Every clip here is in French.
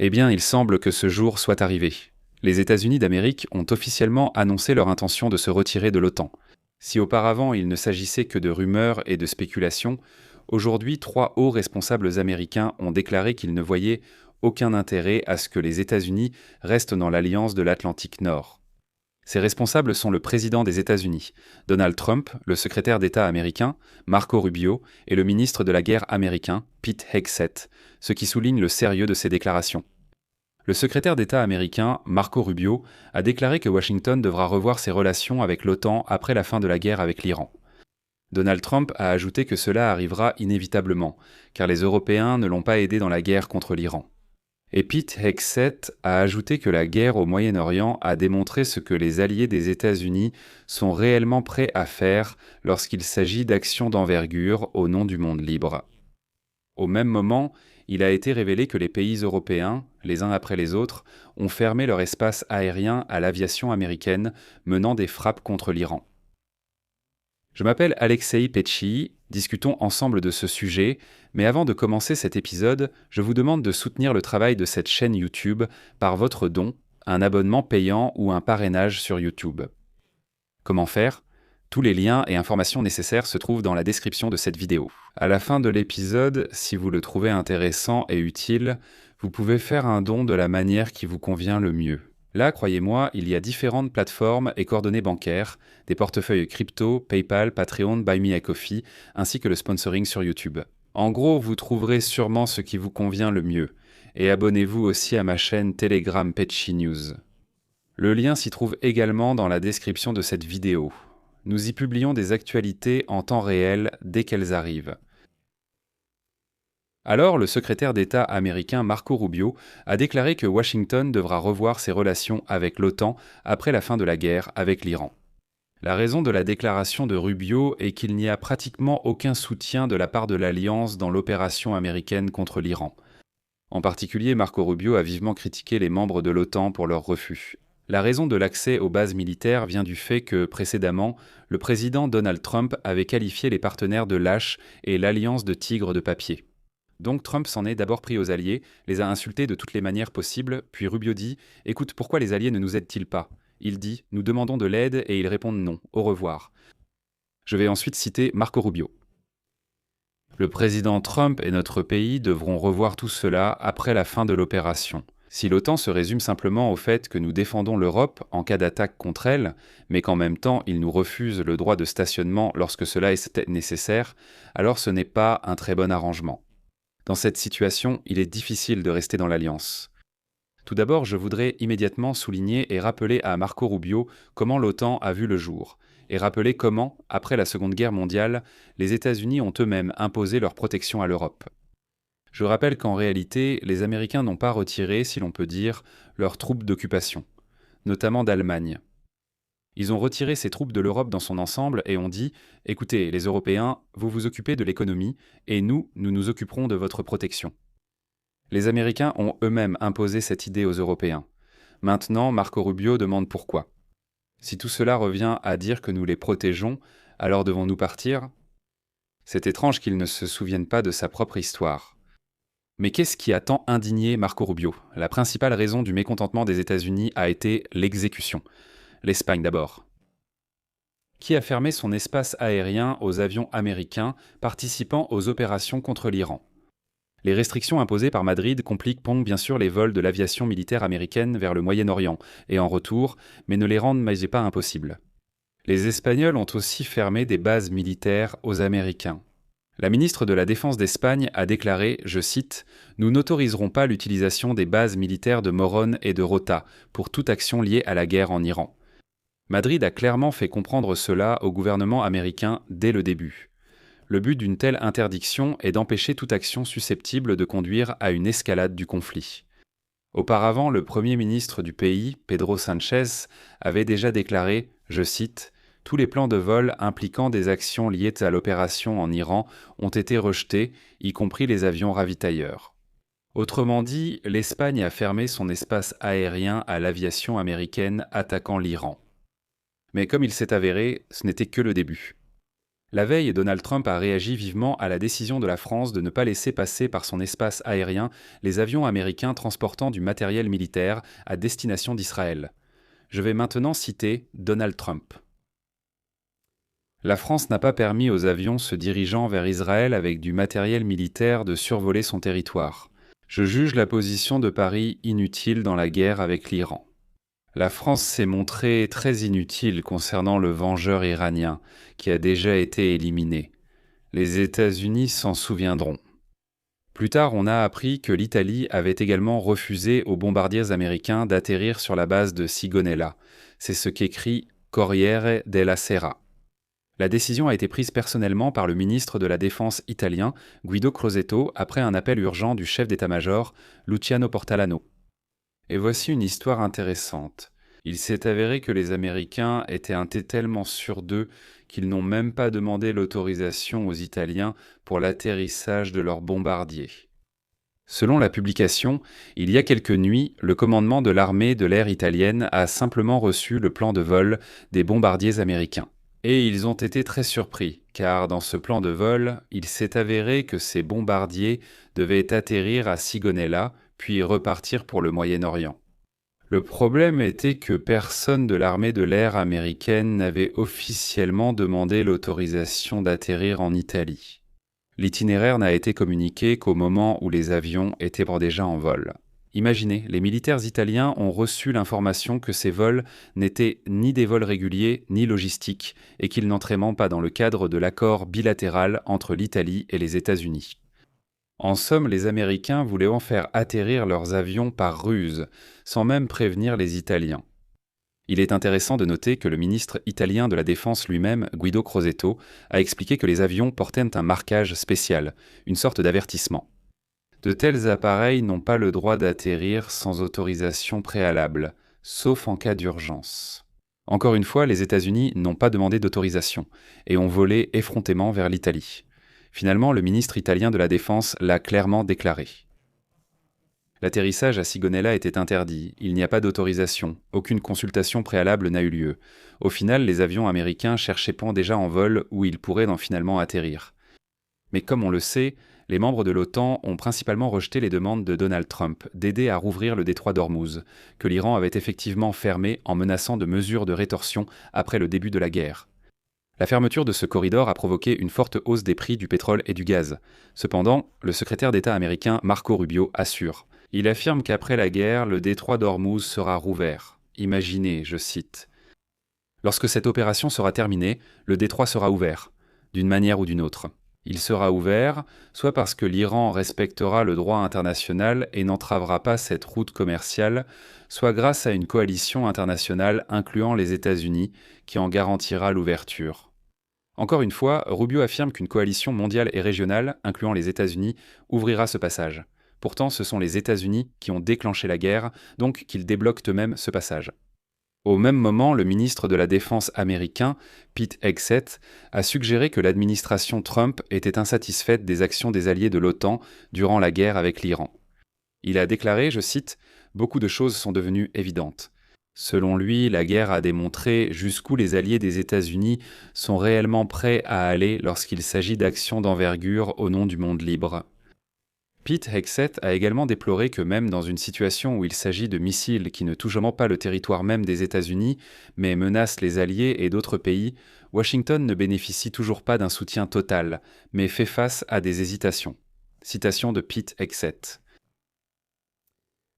Eh bien, il semble que ce jour soit arrivé. Les États-Unis d'Amérique ont officiellement annoncé leur intention de se retirer de l'OTAN. Si auparavant il ne s'agissait que de rumeurs et de spéculations, aujourd'hui 3 hauts responsables américains ont déclaré qu'ils ne voyaient aucun intérêt à ce que les États-Unis restent dans l'alliance de l'Atlantique Nord. Ces responsables sont le président des États-Unis, Donald Trump, le secrétaire d'État américain, Marco Rubio, et le ministre de la Guerre américain, Pete Hegseth, ce qui souligne le sérieux de ces déclarations. Le secrétaire d'État américain, Marco Rubio, a déclaré que Washington devra revoir ses relations avec l'OTAN après la fin de la guerre avec l'Iran. Donald Trump a ajouté que cela arrivera inévitablement, car les Européens ne l'ont pas aidé dans la guerre contre l'Iran. Et Pete Hegseth a ajouté que la guerre au Moyen-Orient a démontré ce que les alliés des États-Unis sont réellement prêts à faire lorsqu'il s'agit d'actions d'envergure au nom du monde libre. Au même moment, il a été révélé que les pays européens, les uns après les autres, ont fermé leur espace aérien à l'aviation américaine, menant des frappes contre l'Iran. Je m'appelle Alexei Petchi, discutons ensemble de ce sujet, mais avant de commencer cet épisode, je vous demande de soutenir le travail de cette chaîne YouTube par votre don, un abonnement payant ou un parrainage sur YouTube. Comment faire ? Tous les liens et informations nécessaires se trouvent dans la description de cette vidéo. À la fin de l'épisode, si vous le trouvez intéressant et utile, vous pouvez faire un don de la manière qui vous convient le mieux. Là, croyez-moi, il y a différentes plateformes et coordonnées bancaires, des portefeuilles crypto, PayPal, Patreon, Buy Me a Coffee, ainsi que le sponsoring sur YouTube. En gros, vous trouverez sûrement ce qui vous convient le mieux. Et abonnez-vous aussi à ma chaîne Telegram Petchi News. Le lien s'y trouve également dans la description de cette vidéo. Nous y publions des actualités en temps réel dès qu'elles arrivent. Alors, le secrétaire d'État américain Marco Rubio a déclaré que Washington devra revoir ses relations avec l'OTAN après la fin de la guerre avec l'Iran. La raison de la déclaration de Rubio est qu'il n'y a pratiquement aucun soutien de la part de l'Alliance dans l'opération américaine contre l'Iran. En particulier, Marco Rubio a vivement critiqué les membres de l'OTAN pour leur refus. La raison de l'accès aux bases militaires vient du fait que, précédemment, le président Donald Trump avait qualifié les partenaires de lâches et l'alliance de tigres de papier. Donc Trump s'en est d'abord pris aux alliés, les a insultés de toutes les manières possibles, puis Rubio dit « Écoute, pourquoi les alliés ne nous aident-ils pas ?» Il dit « Nous demandons de l'aide et ils répondent non, au revoir. » Je vais ensuite citer Marco Rubio. Le président Trump et notre pays devront revoir tout cela après la fin de l'opération. Si l'OTAN se résume simplement au fait que nous défendons l'Europe en cas d'attaque contre elle, mais qu'en même temps il nous refuse le droit de stationnement lorsque cela est nécessaire, alors ce n'est pas un très bon arrangement. Dans cette situation, il est difficile de rester dans l'Alliance. Tout d'abord, je voudrais immédiatement souligner et rappeler à Marco Rubio comment l'OTAN a vu le jour, et rappeler comment, après la Seconde Guerre mondiale, les États-Unis ont eux-mêmes imposé leur protection à l'Europe. Je rappelle qu'en réalité, les Américains n'ont pas retiré, si l'on peut dire, leurs troupes d'occupation, notamment d'Allemagne. Ils ont retiré ces troupes de l'Europe dans son ensemble et ont dit « Écoutez, les Européens, vous vous occupez de l'économie et nous nous occuperons de votre protection. » Les Américains ont eux-mêmes imposé cette idée aux Européens. Maintenant, Marco Rubio demande pourquoi. Si tout cela revient à dire que nous les protégeons, alors devons-nous partir ? C'est étrange qu'il ne se souvienne pas de sa propre histoire. Mais qu'est-ce qui a tant indigné Marco Rubio ? La principale raison du mécontentement des États-Unis a été l'exécution. L'Espagne d'abord. Qui a fermé son espace aérien aux avions américains participant aux opérations contre l'Iran. Les restrictions imposées par Madrid compliquent bien sûr les vols de l'aviation militaire américaine vers le Moyen-Orient et en retour, mais ne les rendent pas impossibles. Les Espagnols ont aussi fermé des bases militaires aux Américains. La ministre de la Défense d'Espagne a déclaré, je cite, « Nous n'autoriserons pas l'utilisation des bases militaires de Morón et de Rota pour toute action liée à la guerre en Iran. » Madrid a clairement fait comprendre cela au gouvernement américain dès le début. Le but d'une telle interdiction est d'empêcher toute action susceptible de conduire à une escalade du conflit. Auparavant, le premier ministre du pays, Pedro Sánchez, avait déjà déclaré, je cite, « Tous les plans de vol impliquant des actions liées à l'opération en Iran ont été rejetés, y compris les avions ravitailleurs. » Autrement dit, l'Espagne a fermé son espace aérien à l'aviation américaine attaquant l'Iran. Mais comme il s'est avéré, ce n'était que le début. La veille, Donald Trump a réagi vivement à la décision de la France de ne pas laisser passer par son espace aérien les avions américains transportant du matériel militaire à destination d'Israël. Je vais maintenant citer Donald Trump. La France n'a pas permis aux avions se dirigeant vers Israël avec du matériel militaire de survoler son territoire. Je juge la position de Paris inutile dans la guerre avec l'Iran. La France s'est montrée très inutile concernant le vengeur iranien, qui a déjà été éliminé. Les États-Unis s'en souviendront. Plus tard, on a appris que l'Italie avait également refusé aux bombardiers américains d'atterrir sur la base de Sigonella. C'est ce qu'écrit Corriere della Sera. La décision a été prise personnellement par le ministre de la Défense italien, Guido Crosetto, après un appel urgent du chef d'état-major, Luciano Portalano. Et voici une histoire intéressante. Il s'est avéré que les Américains étaient tellement sûrs d'eux qu'ils n'ont même pas demandé l'autorisation aux Italiens pour l'atterrissage de leurs bombardiers. Selon la publication, il y a quelques nuits, le commandement de l'armée de l'air italienne a simplement reçu le plan de vol des bombardiers américains. Et ils ont été très surpris, car dans ce plan de vol, il s'est avéré que ces bombardiers devaient atterrir à Sigonella, puis repartir pour le Moyen-Orient. Le problème était que personne de l'armée de l'air américaine n'avait officiellement demandé l'autorisation d'atterrir en Italie. L'itinéraire n'a été communiqué qu'au moment où les avions étaient déjà en vol. Imaginez, les militaires italiens ont reçu l'information que ces vols n'étaient ni des vols réguliers ni logistiques et qu'ils n'entraient même pas dans le cadre de l'accord bilatéral entre l'Italie et les États-Unis. En somme, les Américains voulaient en faire atterrir leurs avions par ruse, sans même prévenir les Italiens. Il est intéressant de noter que le ministre italien de la Défense lui-même, Guido Crosetto, a expliqué que les avions portaient un marquage spécial, une sorte d'avertissement. De tels appareils n'ont pas le droit d'atterrir sans autorisation préalable, sauf en cas d'urgence. Encore une fois, les États-Unis n'ont pas demandé d'autorisation et ont volé effrontément vers l'Italie. Finalement, le ministre italien de la Défense l'a clairement déclaré. L'atterrissage à Sigonella était interdit, il n'y a pas d'autorisation, aucune consultation préalable n'a eu lieu. Au final, les avions américains cherchaient déjà en vol où ils pourraient finalement atterrir. Mais comme on le sait, les membres de l'OTAN ont principalement rejeté les demandes de Donald Trump d'aider à rouvrir le détroit d'Ormuz, que l'Iran avait effectivement fermé en menaçant de mesures de rétorsion après le début de la guerre. La fermeture de ce corridor a provoqué une forte hausse des prix du pétrole et du gaz. Cependant, le secrétaire d'État américain Marco Rubio assure. Il affirme qu'après la guerre, le détroit d'Ormuz sera rouvert. Imaginez, je cite. Lorsque cette opération sera terminée, le détroit sera ouvert, d'une manière ou d'une autre. Il sera ouvert, soit parce que l'Iran respectera le droit international et n'entravera pas cette route commerciale, soit grâce à une coalition internationale incluant les États-Unis qui en garantira l'ouverture. Encore une fois, Rubio affirme qu'une coalition mondiale et régionale, incluant les États-Unis, ouvrira ce passage. Pourtant, ce sont les États-Unis qui ont déclenché la guerre, donc qu'ils débloquent eux-mêmes ce passage. Au même moment, le ministre de la Défense américain, Pete Hegseth, a suggéré que l'administration Trump était insatisfaite des actions des alliés de l'OTAN durant la guerre avec l'Iran. Il a déclaré, je cite, « Beaucoup de choses sont devenues évidentes. Selon lui, la guerre a démontré jusqu'où les alliés des États-Unis sont réellement prêts à aller lorsqu'il s'agit d'actions d'envergure au nom du monde libre. » Pete Hegseth a également déploré que même dans une situation où il s'agit de missiles qui ne touchent pas le territoire même des États-Unis, mais menacent les alliés et d'autres pays, Washington ne bénéficie toujours pas d'un soutien total, mais fait face à des hésitations. Citation de Pete Hegseth.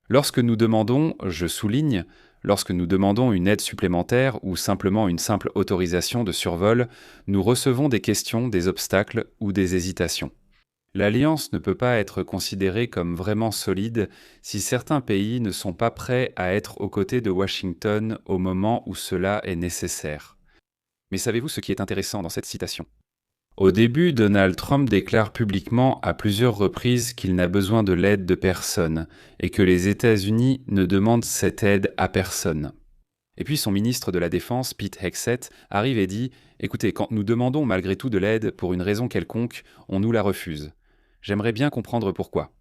Lorsque nous demandons, je souligne, lorsque nous demandons une aide supplémentaire ou simplement une simple autorisation de survol, nous recevons des questions, des obstacles ou des hésitations. L'alliance ne peut pas être considérée comme vraiment solide si certains pays ne sont pas prêts à être aux côtés de Washington au moment où cela est nécessaire. Mais savez-vous ce qui est intéressant dans cette citation ? Au début, Donald Trump déclare publiquement à plusieurs reprises qu'il n'a besoin de l'aide de personne et que les États-Unis ne demandent cette aide à personne. Et puis son ministre de la Défense, Pete Hegseth, arrive et dit « Écoutez, quand nous demandons malgré tout de l'aide pour une raison quelconque, on nous la refuse. J'aimerais bien comprendre pourquoi. »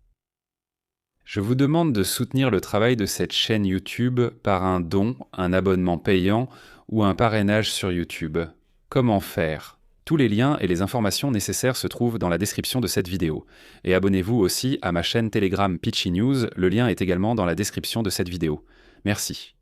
Je vous demande de soutenir le travail de cette chaîne YouTube par un don, un abonnement payant ou un parrainage sur YouTube. Comment faire ? Tous les liens et les informations nécessaires se trouvent dans la description de cette vidéo. Et abonnez-vous aussi à ma chaîne Telegram Pitchy News, le lien est également dans la description de cette vidéo. Merci.